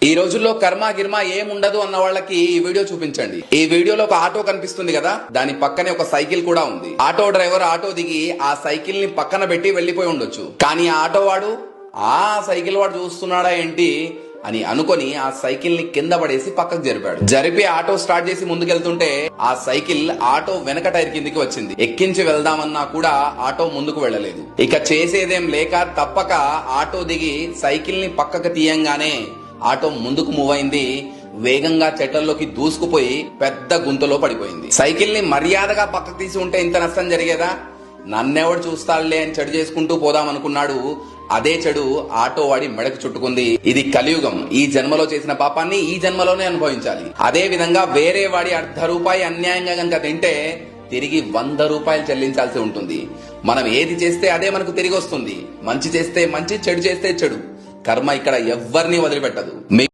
ఈ రోజుల్లో కర్మ గిర్మ ఏముండదు అన్న వాళ్ళకి ఈ వీడియో చూపించండి. ఈ వీడియోలో ఒక ఆటో కనిపిస్తుంది కదా, దాని పక్కనే ఒక సైకిల్ కూడా ఉంది. ఆటో డ్రైవర్ ఆటో దిగి ఆ సైకిల్ ని పక్కన పెట్టి వెళ్లిపోయి ఉండొచ్చు. కానీ ఆ ఆటో వాడు ఆ సైకిల్ వాడు చూస్తున్నాడా ఏంటి అని అనుకొని ఆ సైకిల్ ని కింద పడేసి పక్కకు జరిపి ఆటో స్టార్ట్ చేసి ముందుకెళ్తుంటే ఆ సైకిల్ ఆటో వెనక టైర్ కిందికి వచ్చింది. ఎక్కించి వెళ్దామన్నా కూడా ఆటో ముందుకు వెళ్ళలేదు. ఇక చేసేదేం లేక తప్పక ఆటో దిగి సైకిల్ ని పక్కకు తీయంగానే ఆటో ముందుకు మూవ్ అయింది. వేగంగా చెట్లలోకి దూసుకుపోయి పెద్ద గుంతలో పడిపోయింది. సైకిల్ ని మర్యాదగా పక్కకు తీసి ఉంటే ఇంత నష్టం జరిగేదా? నన్నెవడు చూస్తాడులే అని చెడు చేసుకుంటూ పోదాం అనుకున్నాడు. అదే చెడు ఆటో వాడి మెడకు చుట్టుకుంది. ఇది కలియుగం. ఈ జన్మలో చేసిన పాపాన్ని ఈ జన్మలోనే అనుభవించాలి. అదే విధంగా వేరే వాడి ₹1 అన్యాయంగా గనక తింటే తిరిగి ₹100 చెల్లించాల్సి ఉంటుంది. మనం ఏది చేస్తే అదే మనకు తిరిగి వస్తుంది. మంచి చేస్తే మంచి, చెడు చేస్తే చెడు. కర్మ ఇక్కడ ఎవ్వరిని వదిలిపెట్టదు.